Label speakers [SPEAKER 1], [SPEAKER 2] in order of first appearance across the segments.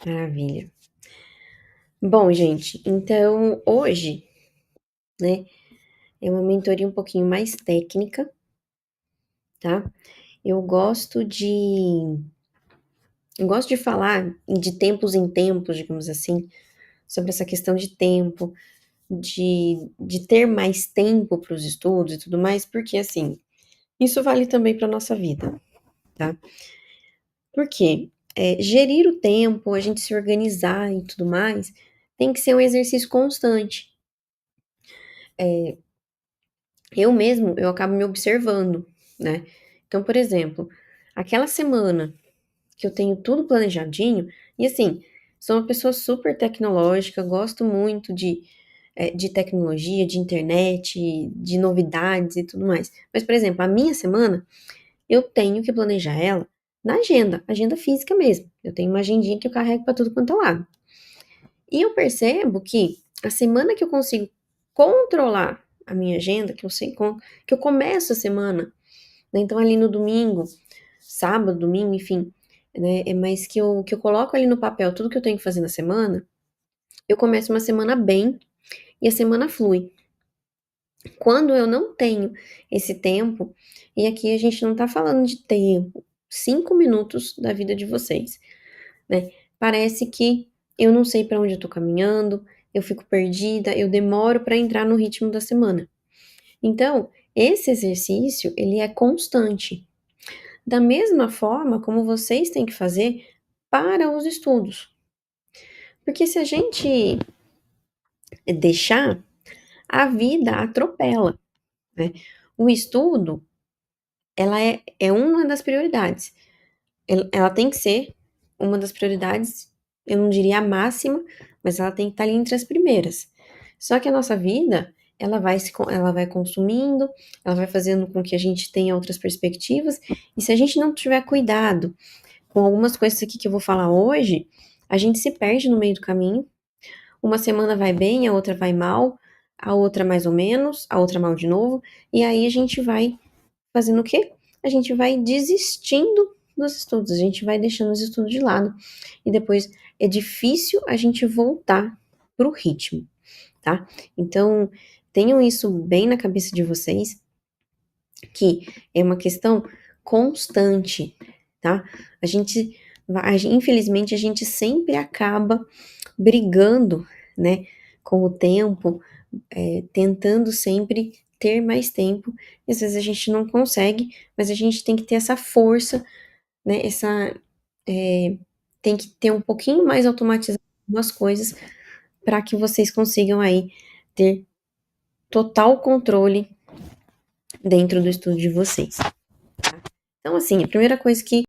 [SPEAKER 1] Maravilha. Bom, gente, então hoje, né, é uma mentoria um pouquinho mais técnica, tá? Eu gosto de eu gosto de falar de tempos em tempos, digamos assim, sobre essa questão de tempo, de ter mais tempo para os estudos e tudo mais, porque assim, isso vale também para nossa vida, tá? Porque gerir o tempo, a gente se organizar e tudo mais, tem que ser um exercício constante. Eu acabo me observando, né? Então, por exemplo, aquela semana que eu tenho tudo planejadinho, e assim, sou uma pessoa super tecnológica, gosto muito de tecnologia, de internet, de novidades e tudo mais. Mas, por exemplo, a minha semana, eu tenho que planejar ela na agenda, agenda física mesmo. Eu tenho uma agendinha que eu carrego para tudo quanto é lado. E eu percebo que a semana que eu consigo controlar a minha agenda, que eu começo a semana, né, então ali no domingo, sábado, domingo, enfim, né, mas que eu coloco ali no papel tudo que eu tenho que fazer na semana, eu começo uma semana bem e a semana flui. Quando eu não tenho esse tempo, e aqui a gente não tá falando de tempo, 5 minutos da vida de vocês, né? Parece que eu não sei para onde eu tô caminhando, eu fico perdida, eu demoro para entrar no ritmo da semana. Então, esse exercício, ele é constante. Da mesma forma como vocês têm que fazer para os estudos. Porque se a gente deixar, a vida atropela, né? O estudo, ela é uma das prioridades. Ela tem que ser uma das prioridades, eu não diria a máxima, mas ela tem que estar ali entre as primeiras. Só que a nossa vida, ela vai consumindo, ela vai fazendo com que a gente tenha outras perspectivas, e se a gente não tiver cuidado com algumas coisas aqui que eu vou falar hoje, a gente se perde no meio do caminho. Uma semana vai bem, a outra vai mal, a outra mais ou menos, a outra mal de novo, e aí a gente vai fazendo o quê? A gente vai desistindo dos estudos, a gente vai deixando os estudos de lado. E depois é difícil a gente voltar pro ritmo, tá? Então, tenham isso bem na cabeça de vocês, que é uma questão constante, tá? Infelizmente, a gente sempre acaba brigando, né, com o tempo, tentando sempre ter mais tempo, e às vezes a gente não consegue, mas a gente tem que ter essa força, né, tem que ter um pouquinho mais automatizado algumas coisas para que vocês consigam aí ter total controle dentro do estudo de vocês. Então, assim, a primeira coisa que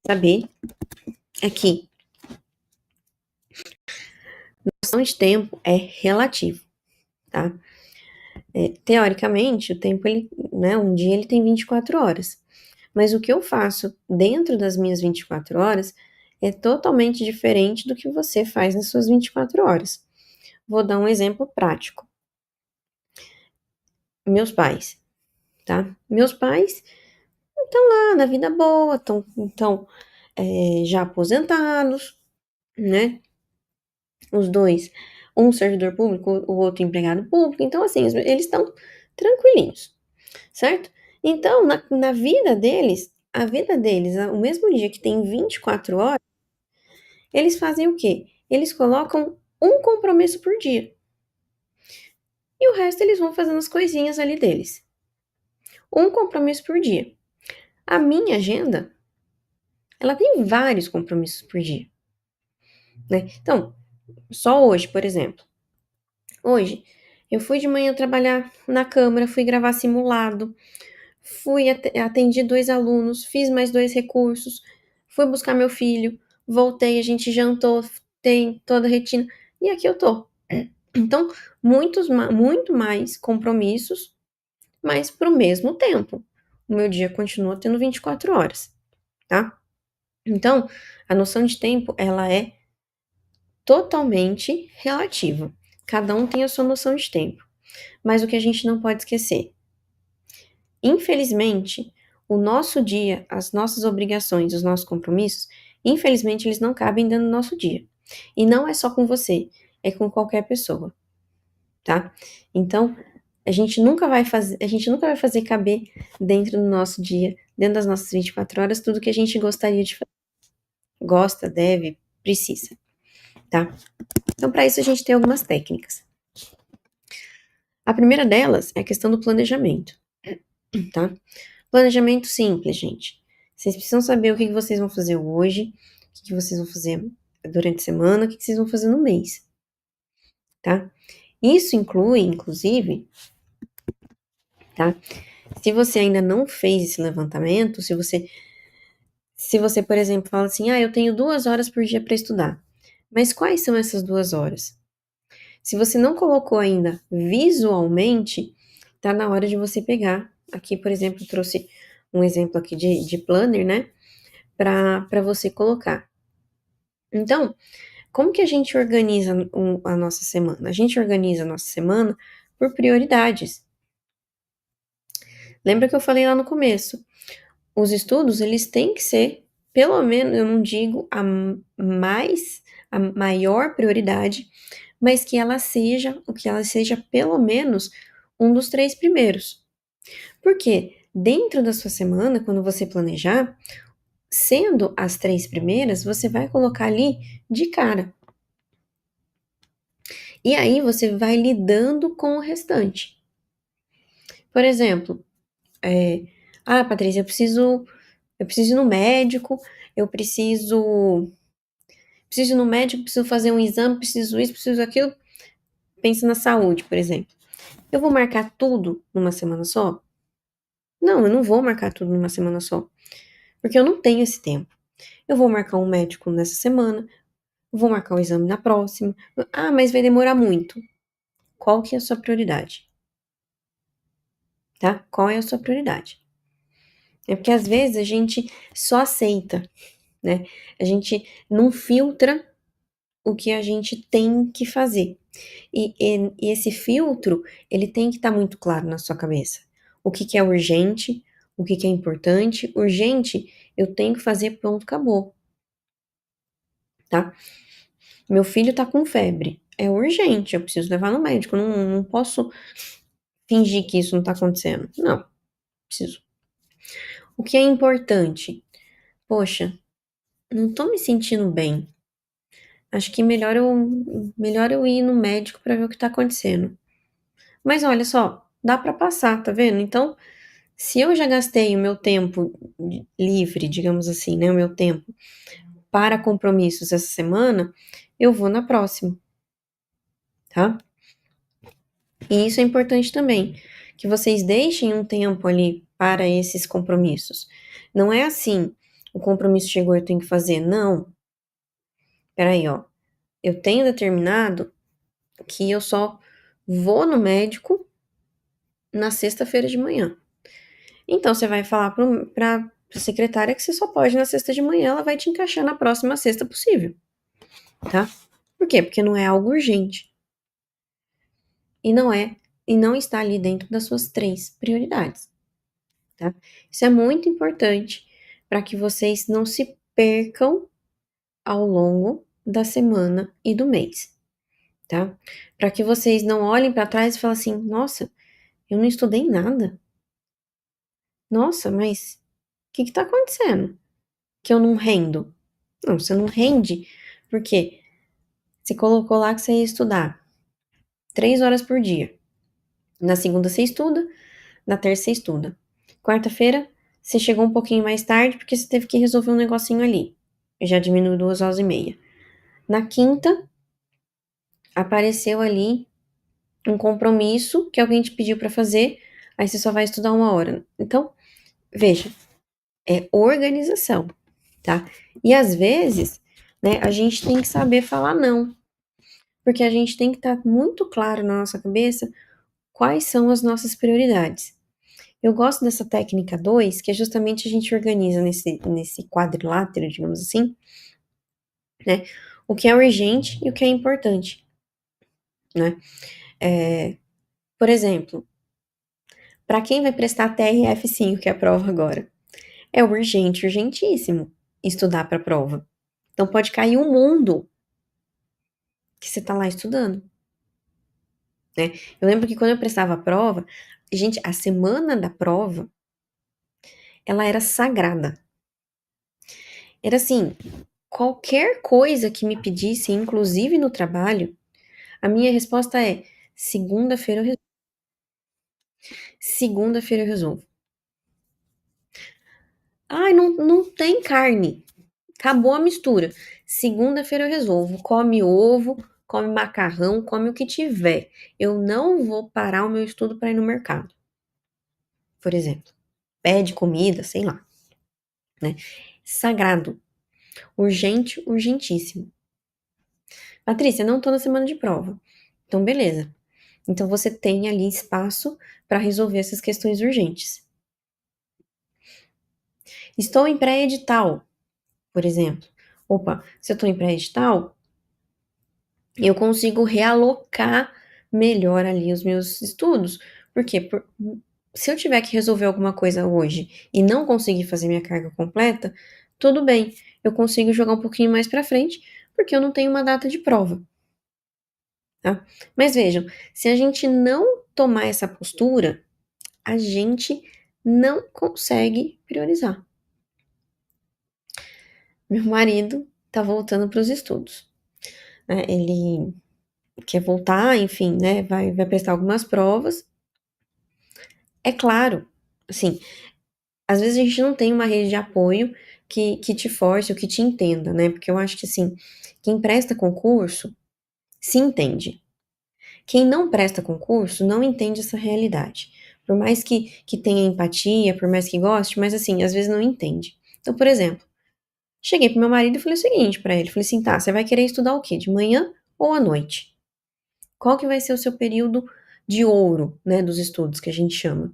[SPEAKER 1] saber é que noção de tempo é relativo, tá? Teoricamente, o tempo, ele, né, um dia ele tem 24 horas. Mas o que eu faço dentro das minhas 24 horas é totalmente diferente do que você faz nas suas 24 horas. Vou dar um exemplo prático. Meus pais, tá? Meus pais estão lá na vida boa, estão já aposentados, né? Os dois, um servidor público, o outro empregado público. Então, assim, eles estão tranquilinhos, certo? Então, na vida deles, a vida deles, o mesmo dia que tem 24 horas, eles fazem o quê? Eles colocam um compromisso por dia. E o resto eles vão fazendo as coisinhas ali deles. Um compromisso por dia. A minha agenda, ela tem vários compromissos por dia, né? Então, só hoje, por exemplo. Hoje, eu fui de manhã trabalhar na Câmara, fui gravar simulado, atendi 2 alunos, fiz mais 2 recursos, fui buscar meu filho, voltei, a gente jantou, tem toda a rotina, e aqui eu tô. Então, muito mais compromissos, mas pro mesmo tempo. O meu dia continua tendo 24 horas, tá? Então, a noção de tempo, ela é totalmente relativa. Cada um tem a sua noção de tempo. Mas o que a gente não pode esquecer, infelizmente, o nosso dia, as nossas obrigações, os nossos compromissos, Infelizmente, eles não cabem dentro do nosso dia. E não é só com você, é com qualquer pessoa, tá? Então, a gente nunca vai fazer caber dentro do nosso dia, dentro das nossas 24 horas, tudo que a gente gostaria de fazer. Gosta, deve, precisa, tá? Então, para isso, a gente tem algumas técnicas. A primeira delas é a questão do planejamento, tá? Planejamento simples, gente. Vocês precisam saber o que vocês vão fazer hoje, o que vocês vão fazer durante a semana, o que vocês vão fazer no mês, tá? Isso inclui, inclusive, tá? Se você ainda não fez esse levantamento, se você, por exemplo, fala assim, eu tenho 2 horas por dia para estudar. Mas quais são essas 2 horas? Se você não colocou ainda visualmente, tá na hora de você pegar. Aqui, por exemplo, eu trouxe um exemplo aqui de planner, né? Para você colocar. Então, como que a gente organiza a nossa semana? A gente organiza a nossa semana por prioridades. Lembra que eu falei lá no começo? Os estudos, eles têm que ser, pelo menos, eu não digo a maior prioridade, mas que ela seja pelo menos um dos 3 primeiros. Porque dentro da sua semana, quando você planejar, sendo as 3 primeiras, você vai colocar ali de cara. E aí você vai lidando com o restante. Por exemplo, Patrícia, eu preciso ir no médico, eu preciso ir no médico, preciso fazer um exame, preciso isso, preciso aquilo. Pensa na saúde, por exemplo. Eu vou marcar tudo numa semana só? Não, eu não vou marcar tudo numa semana só, porque eu não tenho esse tempo. Eu vou marcar um médico nessa semana, vou marcar o exame na próxima. Mas vai demorar muito. Qual que é a sua prioridade? Tá? Qual é a sua prioridade? É porque às vezes a gente só aceita, né? A gente não filtra o que a gente tem que fazer. E esse filtro, ele tem que estar muito claro na sua cabeça. O que que é urgente, o que que é importante. Urgente, eu tenho que fazer, pronto, acabou, tá? Meu filho tá com febre. É urgente, eu preciso levar no médico. Não posso fingir que isso não tá acontecendo. Não, preciso. O que é importante? Poxa, não tô me sentindo bem. Acho que melhor eu ir no médico pra ver o que tá acontecendo. Mas olha só, dá pra passar, tá vendo? Então, se eu já gastei o meu tempo livre, digamos assim, né, o meu tempo para compromissos essa semana, eu vou na próxima, tá? E isso é importante também, que vocês deixem um tempo ali para esses compromissos. Não é assim, o compromisso chegou, eu tenho que fazer. Não. Peraí, ó. Eu tenho determinado que eu só vou no médico na sexta-feira de manhã. Então, você vai falar pra secretária que você só pode na sexta de manhã, ela vai te encaixar na próxima sexta possível, tá? Por quê? Porque não é algo urgente. E não está ali dentro das suas 3 prioridades, tá? Isso é muito importante para que vocês não se percam ao longo da semana e do mês, tá? Para que vocês não olhem para trás e falem assim: nossa, eu não estudei nada. Nossa, mas o que está acontecendo? Que eu não rendo? Não, você não rende porque você colocou lá que você ia estudar 3 horas por dia. Na segunda você estuda, na terça você estuda. Quarta-feira você chegou um pouquinho mais tarde porque você teve que resolver um negocinho ali. Já diminui 2 horas e meia. Na quinta, apareceu ali um compromisso que alguém te pediu para fazer, aí você só vai estudar 1 hora. Então, veja, é organização, tá? E às vezes, né, a gente tem que saber falar não, porque a gente tem que estar muito claro na nossa cabeça quais são as nossas prioridades. Eu gosto dessa técnica 2, que é justamente a gente organiza nesse quadrilátero, digamos assim, né? O que é urgente e o que é importante, né? Por exemplo, para quem vai prestar TRF5, que é a prova agora, é urgente, urgentíssimo. estudar para a prova. Então pode cair um mundo que você tá lá estudando, né? Eu lembro que quando eu prestava a prova, gente, a semana da prova, ela era sagrada. Era assim, qualquer coisa que me pedisse, inclusive no trabalho, a minha resposta é: segunda-feira eu resolvo. Segunda-feira eu resolvo. Ai, não tem carne. Acabou a mistura. Segunda-feira eu resolvo. Come ovo, come macarrão, come o que tiver. Eu não vou parar o meu estudo para ir no mercado, por exemplo. Pede comida, sei lá, né? Sagrado. Urgente, urgentíssimo. Patrícia, não tô na semana de prova. Então, beleza. Então, você tem ali espaço para resolver essas questões urgentes. Estou em pré-edital, por exemplo. Opa, se eu estou em pré-edital, eu consigo realocar melhor ali os meus estudos. Por quê? Se eu tiver que resolver alguma coisa hoje e não conseguir fazer minha carga completa, tudo bem, eu consigo jogar um pouquinho mais para frente, porque eu não tenho uma data de prova, tá? Mas vejam, se a gente não tomar essa postura, a gente não consegue priorizar. Meu marido tá voltando para os estudos, né? Ele quer voltar, enfim, né? Vai prestar algumas provas. É claro, assim, às vezes a gente não tem uma rede de apoio que te force ou que te entenda, né? Porque eu acho que, assim, quem presta concurso se entende. Quem não presta concurso não entende essa realidade. Por mais que tenha empatia, por mais que goste, mas, assim, às vezes não entende. Então, por exemplo, cheguei pro meu marido e falei o seguinte pra ele, falei assim, tá, você vai querer estudar o quê? De manhã ou à noite? Qual que vai ser o seu período de ouro, né, dos estudos, que a gente chama?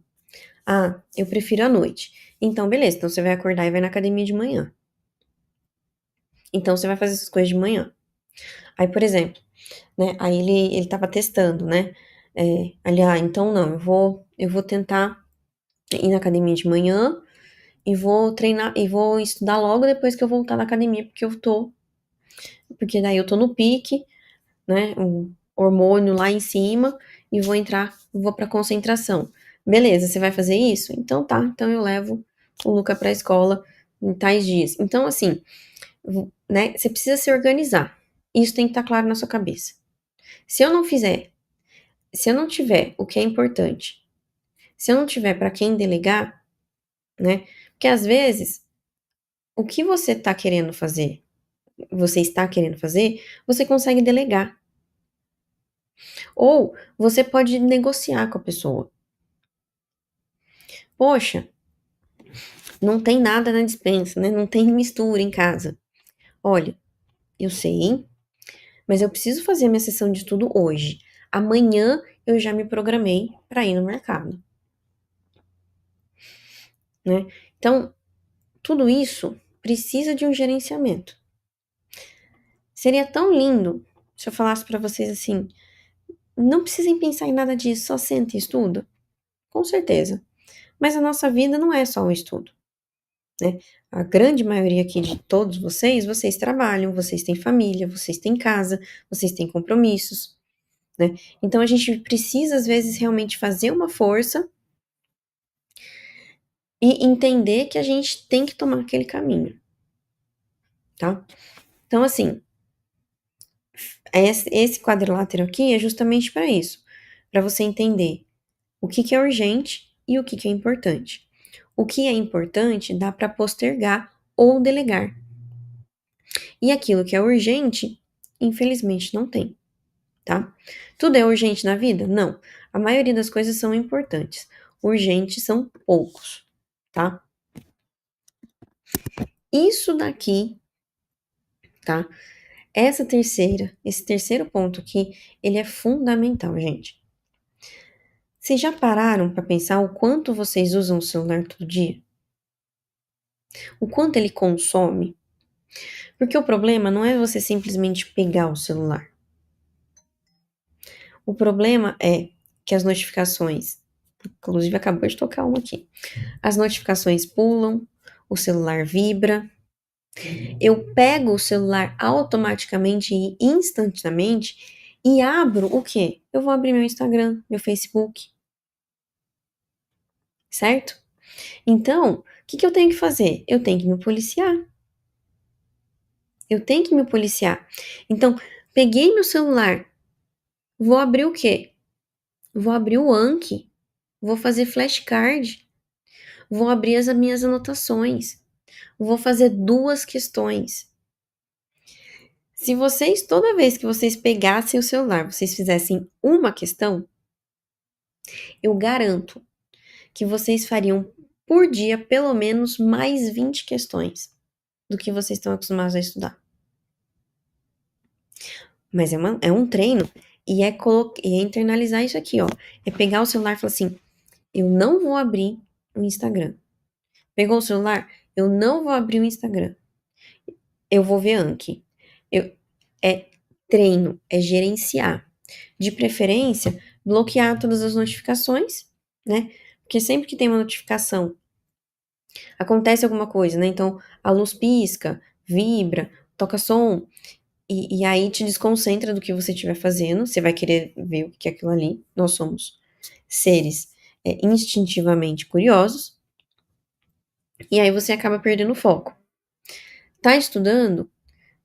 [SPEAKER 1] Ah, eu prefiro à noite. Então, beleza, então você vai acordar e vai na academia de manhã. Então, você vai fazer essas coisas de manhã. Aí, por exemplo, né, aí ele tava testando, né, então não, eu vou tentar ir na academia de manhã e vou treinar, e vou estudar logo depois que eu voltar da academia, porque daí eu tô no pique, né, o hormônio lá em cima, e vou pra concentração. Beleza, você vai fazer isso? Então tá, então eu levo o Luca pra escola em tais dias. Então, assim, né, você precisa se organizar. Isso tem que estar claro na sua cabeça. Se eu não fizer, se eu não tiver o que é importante, se eu não tiver para quem delegar, né, porque às vezes, o que você está querendo fazer, você consegue delegar. Ou você pode negociar com a pessoa. Poxa, não tem nada na despensa, né? Não tem mistura em casa. Olha, eu sei, mas eu preciso fazer a minha sessão de estudo hoje. Amanhã eu já me programei para ir no mercado, né? Então, tudo isso precisa de um gerenciamento. Seria tão lindo se eu falasse para vocês assim: não precisem pensar em nada disso, só senta e estuda. Com certeza. Mas a nossa vida não é só o estudo, né? A grande maioria aqui de todos vocês trabalham, vocês têm família, vocês têm casa, vocês têm compromissos, né? Então a gente precisa às vezes realmente fazer uma força e entender que a gente tem que tomar aquele caminho, tá? Então assim, esse quadrilátero aqui é justamente para isso, para você entender o que é urgente e o que é importante. O que é importante dá para postergar ou delegar. E aquilo que é urgente, infelizmente não tem, tá? Tudo é urgente na vida? Não. A maioria das coisas são importantes. Urgentes são poucos, tá? Isso daqui, tá? Esse terceiro ponto aqui, ele é fundamental, gente. Vocês já pararam para pensar o quanto vocês usam o celular todo dia? O quanto ele consome? Porque o problema não é você simplesmente pegar o celular. O problema é que as notificações, inclusive acabou de tocar uma aqui, as notificações pulam, o celular vibra, Eu pego o celular automaticamente e instantaneamente e abro o quê? Eu vou abrir meu Instagram, meu Facebook, certo? Então, o que que eu tenho que fazer? Eu tenho que me policiar. Eu tenho que me policiar. Então, peguei meu celular, vou abrir o quê? Vou abrir o Anki, vou fazer flashcard, vou abrir as minhas anotações, vou fazer duas questões. Se vocês, toda vez que vocês pegassem o celular, vocês fizessem uma questão, eu garanto que vocês fariam por dia pelo menos mais 20 questões do que vocês estão acostumados a estudar. Mas é um treino e é internalizar isso aqui, ó. É pegar o celular e falar assim: eu não vou abrir o Instagram. Pegou o celular? Eu não vou abrir o Instagram. Eu vou ver Anki. É treino, é gerenciar. De preferência, bloquear todas as notificações, né? Porque sempre que tem uma notificação, acontece alguma coisa, né? Então, a luz pisca, vibra, toca som, e aí te desconcentra do que você estiver fazendo. Você vai querer ver o que é aquilo ali. Nós somos seres instintivamente curiosos, e aí você acaba perdendo o foco. Tá estudando?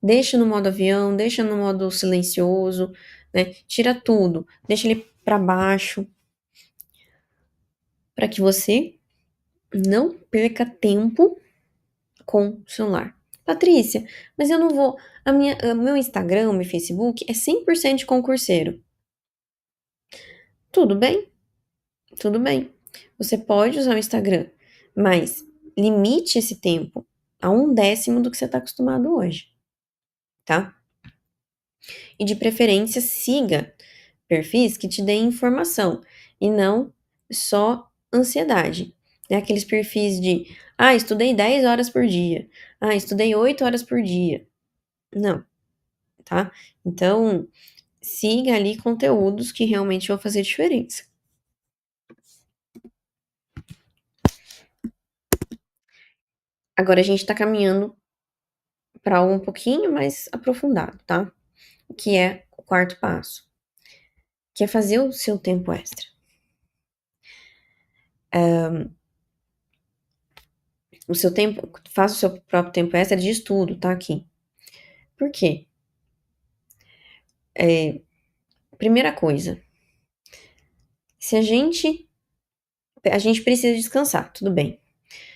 [SPEAKER 1] Deixa no modo avião, deixa no modo silencioso, né? Tira tudo, deixa ele para baixo, para que você não perca tempo com o celular. Patrícia, mas eu não vou. O meu Instagram, o meu Facebook é 100% de concurseiro. Tudo bem, tudo bem. Você pode usar o Instagram, mas limite esse tempo a 1/10 do que você está acostumado hoje, tá? E de preferência, siga perfis que te deem informação e não só ansiedade. Né? Aqueles perfis de, estudei 10 horas por dia, estudei 8 horas por dia. Não, tá? Então, siga ali conteúdos que realmente vão fazer diferença. Agora a gente tá caminhando para algo um pouquinho mais aprofundado, tá? Que é o quarto passo, que é fazer o seu tempo extra. O seu tempo, faça o seu próprio tempo extra de estudo, tá? Aqui. Por quê? Primeira coisa, se a gente precisa descansar, tudo bem.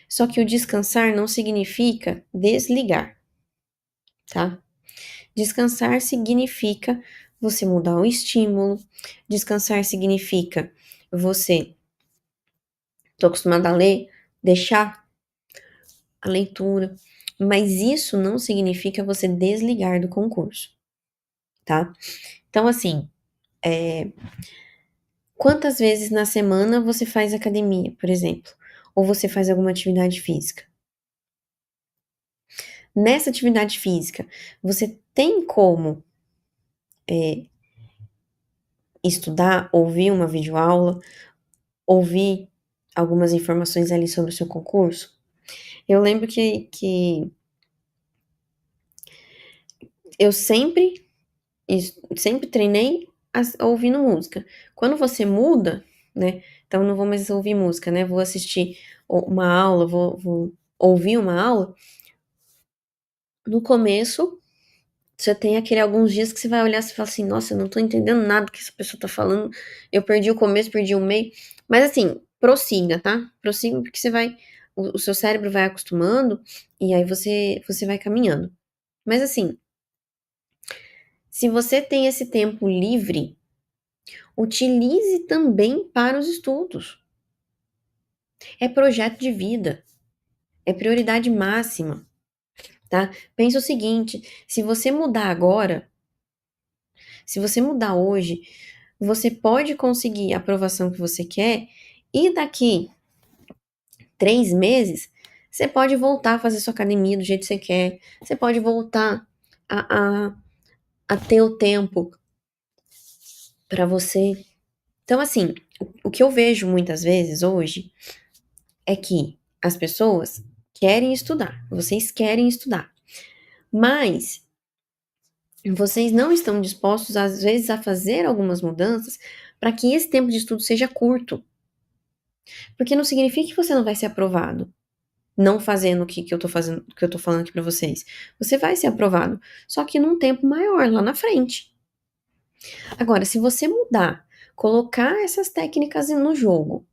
[SPEAKER 1] Só que o descansar não significa desligar, tá? Descansar significa você mudar o estímulo, descansar significa você, tô acostumada a ler, deixar a leitura, mas isso não significa você desligar do concurso, tá? Então, assim, quantas vezes na semana você faz academia, por exemplo? Ou você faz alguma atividade física? Nessa atividade física, você tem como estudar, ouvir uma videoaula, ouvir algumas informações ali sobre o seu concurso? Eu lembro que eu sempre treinei ouvindo música. Quando você muda, né? Então não vou mais ouvir música, né? Vou assistir uma aula, vou ouvir uma aula. No começo, você tem aquele alguns dias que você vai olhar e fala assim, nossa, eu não tô entendendo nada que essa pessoa tá falando. Eu perdi o começo, perdi o meio. Mas assim, prossiga, tá? Prossiga porque o seu cérebro vai acostumando e aí você vai caminhando. Mas assim, se você tem esse tempo livre, utilize também para os estudos. É projeto de vida, é prioridade máxima, tá? Pensa o seguinte, se você mudar agora, se você mudar hoje, você pode conseguir a aprovação que você quer e daqui 3 meses você pode voltar a fazer sua academia do jeito que você quer, você pode voltar a, a ter o tempo para você. Então, assim, o que eu vejo muitas vezes hoje é que as pessoas querem estudar, vocês querem estudar, Mas vocês não estão dispostos, às vezes, a fazer algumas mudanças para que esse tempo de estudo seja curto. Porque não significa que você não vai ser aprovado, não fazendo o que eu tô fazendo, o que eu tô falando aqui para vocês. Você vai ser aprovado, só que num tempo maior, lá na frente. Agora, se você mudar, colocar essas técnicas no jogo,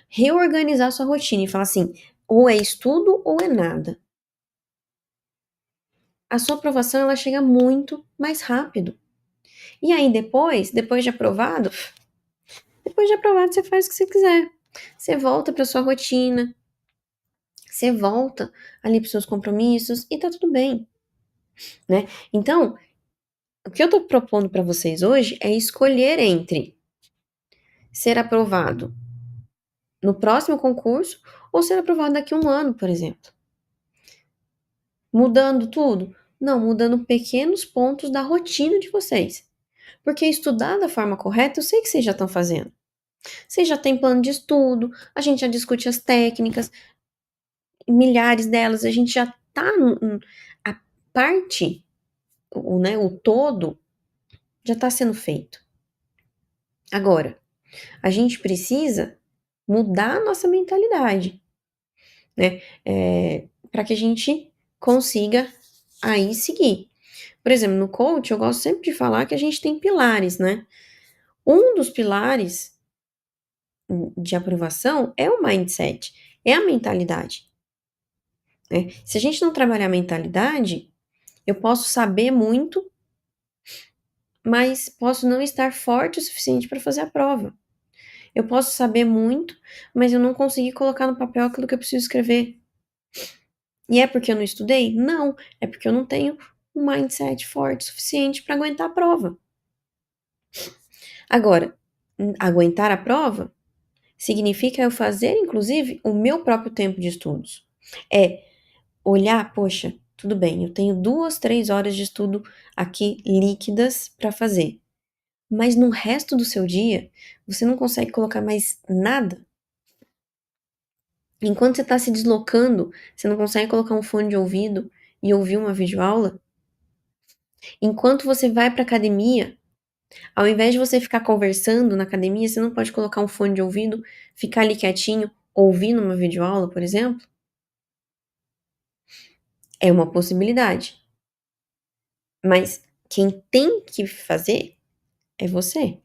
[SPEAKER 1] reorganizar sua rotina e falar assim, ou é estudo ou é nada. A sua aprovação ela chega muito mais rápido. E aí depois de aprovado você faz o que você quiser. Você volta para sua rotina, você volta ali para seus compromissos e tá tudo bem, né? Então, o que eu tô propondo para vocês hoje é escolher entre ser aprovado no próximo concurso ou ser aprovado daqui a um ano, por exemplo. Mudando tudo? Não, mudando pequenos pontos da rotina de vocês. Porque estudar da forma correta, eu sei que vocês já estão fazendo. Vocês já têm plano de estudo, a gente já discute as técnicas, milhares delas, a gente já tá a parte, o todo já está sendo feito. Agora, a gente precisa mudar a nossa mentalidade, né? Para que a gente consiga aí seguir. Por exemplo, no coach, eu gosto sempre de falar que a gente tem pilares, né? Um dos pilares de aprovação é o mindset, é a mentalidade, né? Se a gente não trabalhar a mentalidade, eu posso saber muito, mas posso não estar forte o suficiente para fazer a prova. Eu posso saber muito, mas eu não consegui colocar no papel aquilo que eu preciso escrever. E é porque eu não estudei? Não, é porque eu não tenho um mindset forte o suficiente para aguentar a prova. Agora, aguentar a prova significa eu fazer, inclusive, o meu próprio tempo de estudos. É olhar, poxa, tudo bem, eu tenho 2, 3 horas de estudo aqui líquidas para fazer. Mas no resto do seu dia, você não consegue colocar mais nada. Enquanto você está se deslocando, você não consegue colocar um fone de ouvido e ouvir uma videoaula. Enquanto você vai para academia, ao invés de você ficar conversando na academia, você não pode colocar um fone de ouvido, ficar ali quietinho, ouvindo uma videoaula, por exemplo? É uma possibilidade. Mas quem tem que fazer é você.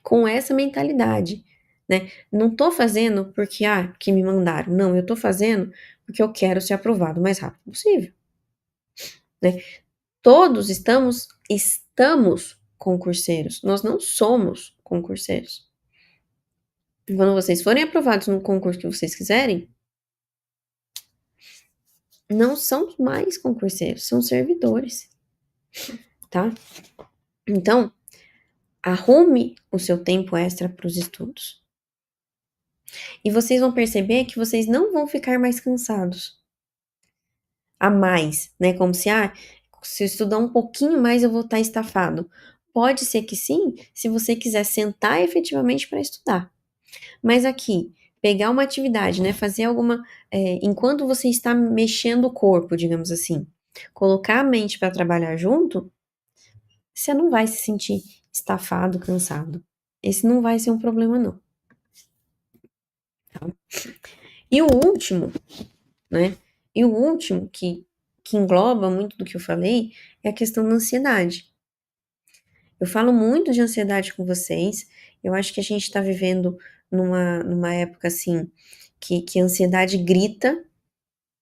[SPEAKER 1] Com essa mentalidade, né? Não tô fazendo porque me mandaram. Não, eu tô fazendo porque eu quero ser aprovado o mais rápido possível, né? Todos estamos concurseiros. Nós não somos concurseiros. Quando vocês forem aprovados no concurso que vocês quiserem, não são mais concurseiros, são servidores, tá? Então, arrume o seu tempo extra para os estudos. E vocês vão perceber que vocês não vão ficar mais cansados. A mais, né? Como se eu estudar um pouquinho mais eu vou estar estafado. Pode ser que sim, se você quiser sentar efetivamente para estudar. Mas aqui, pegar uma atividade, né? Fazer alguma. Enquanto você está mexendo o corpo, digamos assim, colocar a mente para trabalhar junto, você não vai se sentir estafado, cansado. Esse não vai ser um problema, não. Tá? E o último, né? E o último que engloba muito do que eu falei é a questão da ansiedade. Eu falo muito de ansiedade com vocês. Eu acho que a gente está vivendo numa época assim que a ansiedade grita,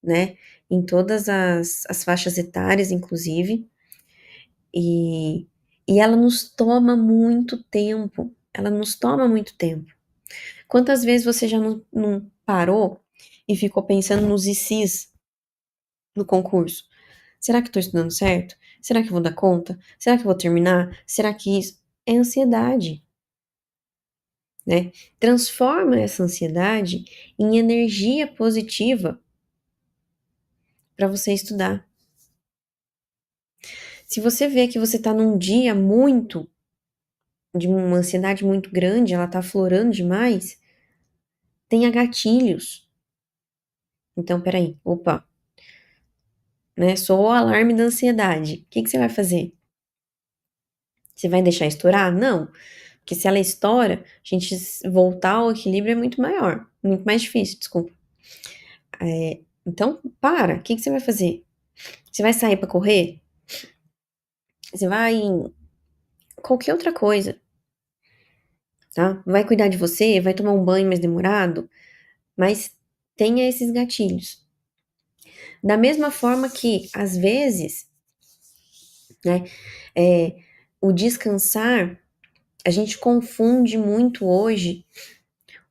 [SPEAKER 1] né? Em todas as faixas etárias, inclusive. E, e ela nos toma muito tempo. Ela nos toma muito tempo. Quantas vezes você já não parou e ficou pensando nos ICs no concurso? Será que estou estudando certo? Será que eu vou dar conta? Será que eu vou terminar? Será que isso? É ansiedade, né? Transforma essa ansiedade em energia positiva para você estudar. Se você vê que você está num dia de uma ansiedade muito grande, ela está aflorando demais, tenha gatilhos. Então, peraí, opa, né? Soou o alarme da ansiedade. O que você vai fazer? Você vai deixar estourar? Não. Porque se ela estoura, a gente voltar ao equilíbrio é muito maior, muito mais difícil, desculpa. Então, para. O que você vai fazer? Você vai sair pra correr? Você vai em qualquer outra coisa, tá? Vai cuidar de você, vai tomar um banho mais demorado, mas tenha esses gatilhos. Da mesma forma que, às vezes, né, o descansar, a gente confunde muito hoje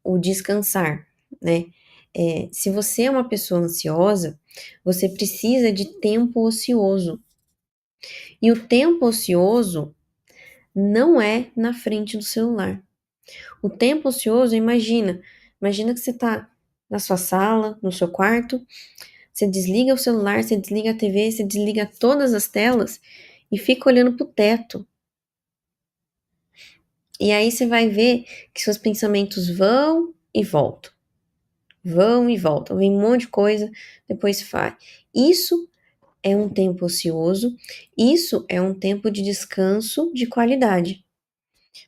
[SPEAKER 1] o descansar, né? Se você é uma pessoa ansiosa, você precisa de tempo ocioso. E o tempo ocioso não é na frente do celular. O tempo ocioso, imagina que você tá na sua sala, no seu quarto, você desliga o celular, você desliga a TV, você desliga todas as telas e fica olhando pro teto. E aí você vai ver que seus pensamentos vão e voltam. Vão e voltam. Vem um monte de coisa, depois faz. Isso é um tempo ocioso, isso é um tempo de descanso de qualidade.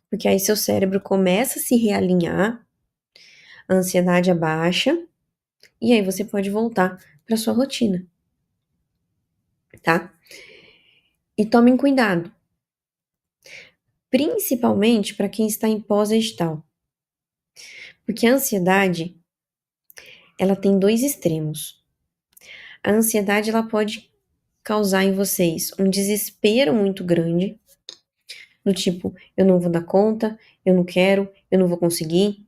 [SPEAKER 1] Porque aí seu cérebro começa a se realinhar, a ansiedade abaixa, e aí você pode voltar para sua rotina, tá? E tomem cuidado, principalmente para quem está em pós-edital. Porque a ansiedade, ela tem dois extremos. A ansiedade, ela pode causar em vocês um desespero muito grande, do tipo, eu não vou dar conta, eu não quero, eu não vou conseguir.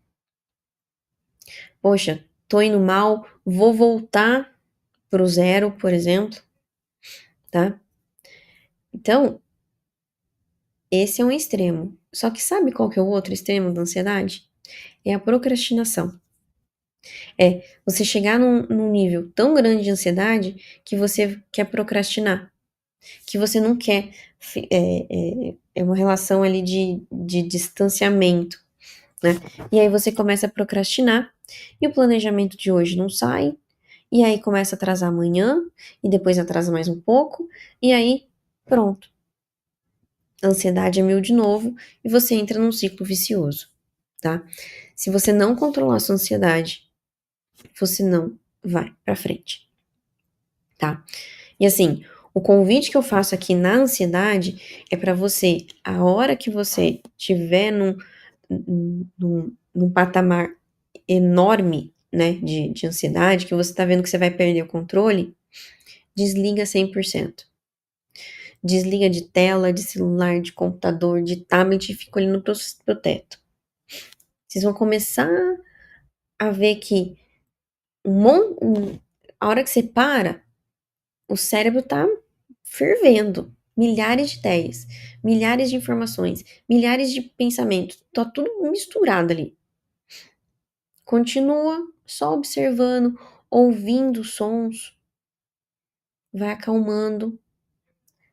[SPEAKER 1] Poxa, tô indo mal, vou voltar pro zero, por exemplo, tá? Então, esse é um extremo. Só que sabe qual que é o outro extremo da ansiedade? É a procrastinação. Você chegar num nível tão grande de ansiedade que você quer procrastinar, que você não quer. É uma relação ali de distanciamento, né? E aí você começa a procrastinar e o planejamento de hoje não sai, e aí começa a atrasar amanhã, e depois atrasa mais um pouco, e aí pronto. A ansiedade é mil de novo e você entra num ciclo vicioso, tá? Se você não controlar a sua ansiedade, você não vai pra frente, tá? E assim, o convite que eu faço aqui na ansiedade é pra você, a hora que você tiver num patamar enorme, né, de ansiedade, que você tá vendo que você vai perder o controle, desliga 100%. Desliga de tela, de celular, de computador, de tablet e fica olhando pro teto. Vocês vão começar a ver que a hora que você para, o cérebro tá fervendo. Milhares de ideias, milhares de informações, milhares de pensamentos. Tá tudo misturado ali. Continua só observando, ouvindo sons, vai acalmando,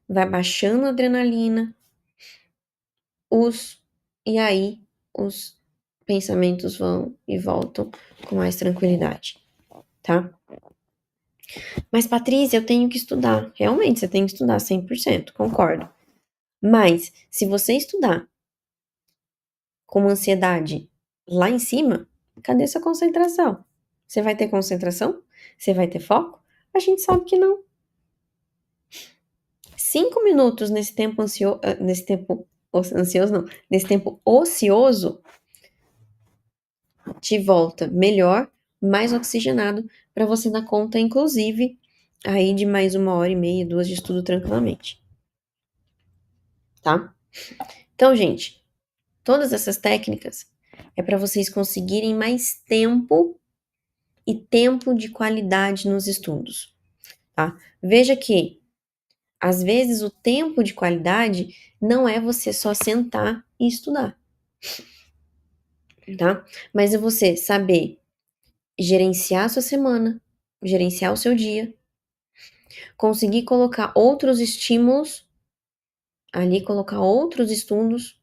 [SPEAKER 1] vai baixando a adrenalina, e aí os pensamentos vão e voltam com mais tranquilidade, tá? Mas, Patrícia, eu tenho que estudar. Realmente, você tem que estudar 100%, concordo. Mas, se você estudar com uma ansiedade lá em cima, cadê sua concentração? Você vai ter concentração? Você vai ter foco? A gente sabe que não. 5 minutos nesse tempo ansioso, não, nesse tempo ocioso, te volta melhor, mais oxigenado, para você dar conta, inclusive, aí de mais 1h30, 2 de estudo tranquilamente, tá? Então, gente, todas essas técnicas é para vocês conseguirem mais tempo e tempo de qualidade nos estudos, tá? Veja que, às vezes, o tempo de qualidade não é você só sentar e estudar, tá? Mas é você saber gerenciar a sua semana, gerenciar o seu dia, conseguir colocar outros estímulos ali, colocar outros estudos,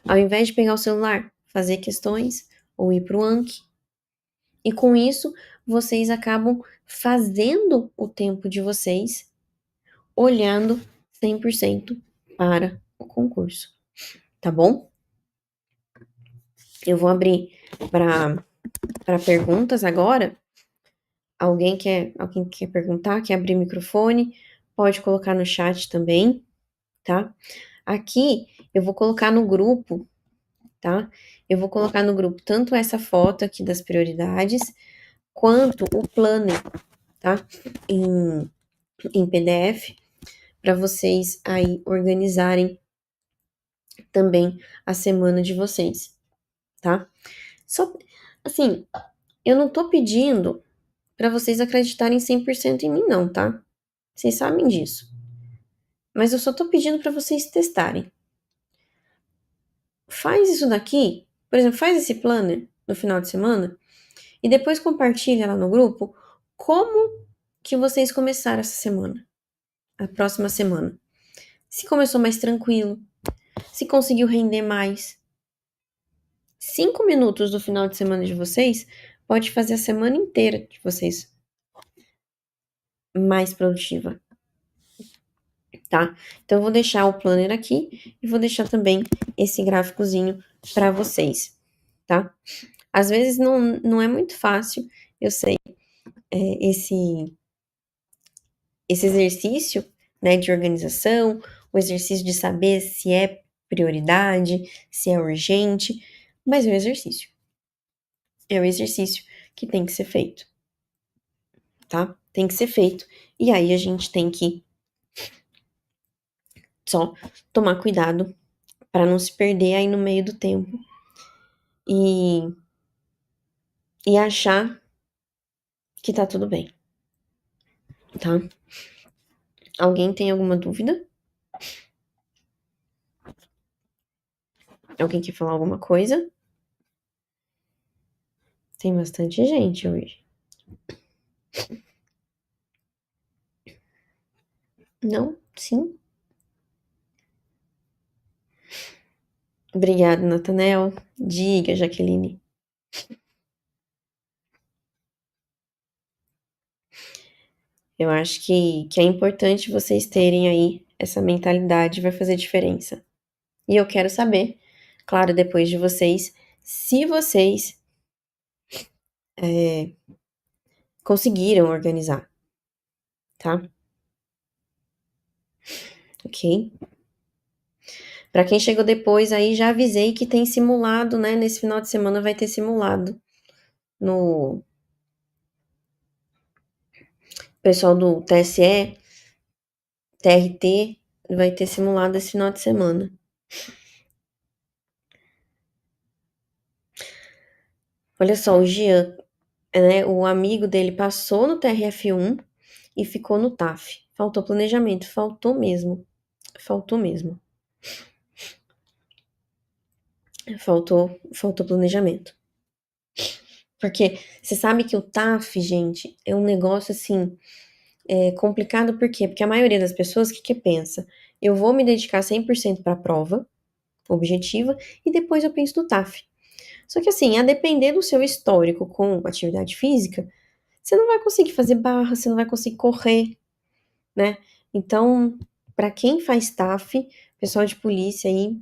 [SPEAKER 1] ao invés de pegar o celular, fazer questões ou ir para o Anki. E com isso, vocês acabam fazendo o tempo de vocês olhando 100% para o concurso, tá bom? Eu vou abrir para perguntas agora. Alguém quer perguntar, quer abrir o microfone? Pode colocar no chat também, tá? Aqui eu vou colocar no grupo, tá? Eu vou colocar no grupo tanto essa foto aqui das prioridades, quanto o planner, tá? Em PDF, para vocês aí organizarem também a semana de vocês, tá? Só, assim, eu não tô pedindo para vocês acreditarem 100% em mim, não, tá? Vocês sabem disso. Mas eu só tô pedindo para vocês testarem. Faz isso daqui, por exemplo, faz esse planner no final de semana e depois compartilha lá no grupo como que vocês começaram essa semana, a próxima semana. Se começou mais tranquilo, se conseguiu render mais. 5 minutos do final de semana de vocês pode fazer a semana inteira de vocês mais produtiva, tá? Então eu vou deixar o planner aqui e vou deixar também esse gráficozinho para vocês, tá? Às vezes não é muito fácil, eu sei, esse exercício, né, de organização, o exercício de saber se é prioridade, se é urgente, mas é um exercício. É um exercício que tem que ser feito, tá? Tem que ser feito. E aí a gente tem que só tomar cuidado para não se perder aí no meio do tempo e, e achar que tá tudo bem, tá? Alguém tem alguma dúvida? Alguém quer falar alguma coisa? Tem bastante gente hoje. Não? Sim? Obrigada, Natanel. Diga, Jaqueline. Eu acho que é importante vocês terem aí essa mentalidade, vai fazer diferença. E eu quero saber, claro, depois de vocês, se vocês conseguiram organizar, tá? Ok? Para quem chegou depois aí, já avisei que tem simulado, né? Nesse final de semana vai ter simulado no pessoal do TSE, TRT, vai ter simulado esse final de semana. Olha só, o Jean, né? O amigo dele passou no TRF1 e ficou no TAF. Faltou planejamento, faltou mesmo. Faltou mesmo. Faltou planejamento. Porque você sabe que o TAF, gente, é um negócio assim, complicado, por quê? Porque a maioria das pessoas, o que pensa? Eu vou me dedicar 100% para a prova objetiva e depois eu penso no TAF. Só que assim, a depender do seu histórico com atividade física, você não vai conseguir fazer barra, você não vai conseguir correr, né? Então, para quem faz TAF, pessoal de polícia aí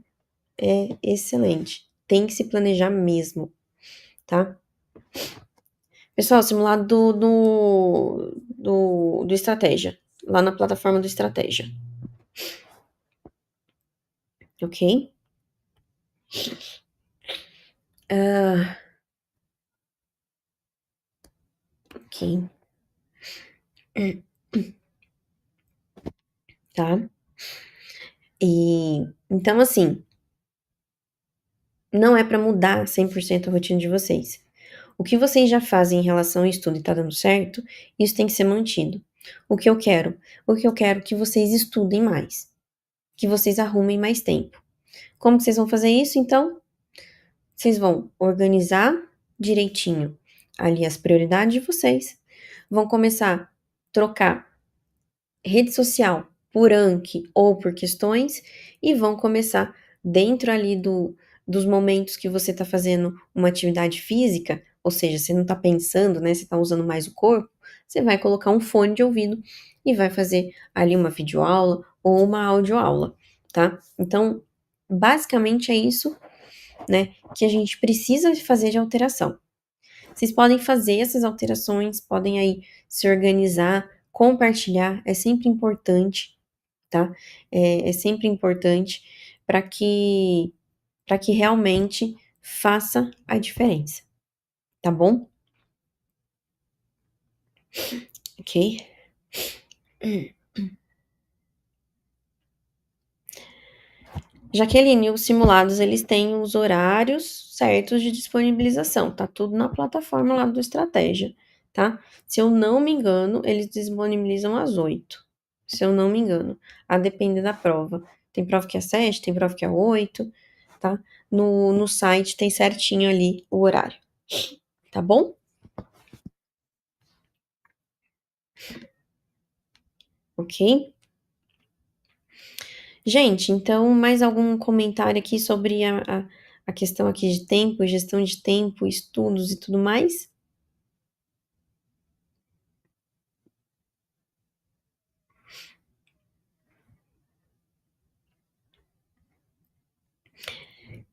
[SPEAKER 1] é excelente. Tem que se planejar mesmo, tá? Pessoal, simulado do Estratégia, lá na plataforma do Estratégia. Ok? Ok. Tá? E então, assim, não é para mudar 100% a rotina de vocês. O que vocês já fazem em relação ao estudo e tá dando certo, isso tem que ser mantido. O que eu quero? O que eu quero é que vocês estudem mais, que vocês arrumem mais tempo. Como que vocês vão fazer isso, então? Vocês vão organizar direitinho ali as prioridades de vocês, vão começar a trocar rede social por Anki ou por questões e vão começar dentro ali dos momentos que você está fazendo uma atividade física, ou seja, você não tá pensando, né, você tá usando mais o corpo, você vai colocar um fone de ouvido e vai fazer ali uma videoaula ou uma audioaula, tá? Então, basicamente é isso, né, que a gente precisa fazer de alteração. Vocês podem fazer essas alterações, podem aí se organizar, compartilhar, é sempre importante, tá? É sempre importante para que realmente faça a diferença, tá bom? Ok? Jaqueline, os simulados eles têm os horários certos de disponibilização, tá tudo na plataforma lá do Estratégia, tá? Se eu não me engano, eles disponibilizam às 8, se eu não me engano, a depender da prova. Tem prova que é 7, tem prova que é 8, tá? No site tem certinho ali o horário, tá bom? Ok? Gente, então, mais algum comentário aqui sobre a questão aqui de tempo, gestão de tempo, estudos e tudo mais?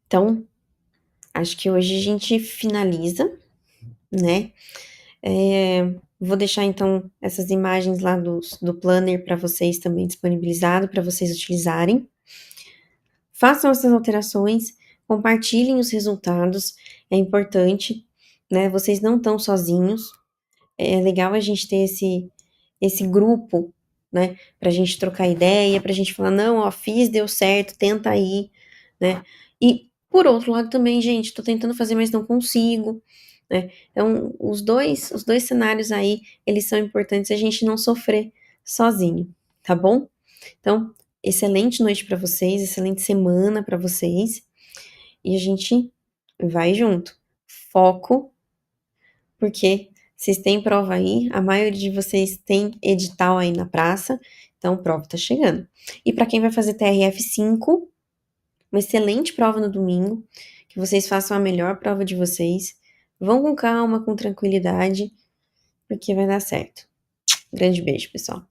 [SPEAKER 1] Então, acho que hoje a gente finaliza, né? Vou deixar então essas imagens lá do planner para vocês também disponibilizado, para vocês utilizarem. Façam essas alterações, compartilhem os resultados, é importante, né? Vocês não estão sozinhos, é legal a gente ter esse grupo, né, pra gente trocar ideia, pra gente falar, não, ó, fiz, deu certo, tenta aí, né, e por outro lado também, gente, tô tentando fazer, mas não consigo, né, então os dois cenários aí, eles são importantes a gente não sofrer sozinho, tá bom? Então, excelente noite pra vocês, excelente semana pra vocês, e a gente vai junto. Foco porque vocês têm prova aí, a maioria de vocês tem edital aí na praça, então prova tá chegando. E para quem vai fazer TRF5, uma excelente prova no domingo, que vocês façam a melhor prova de vocês. Vão com calma, com tranquilidade, porque vai dar certo. Grande beijo, pessoal.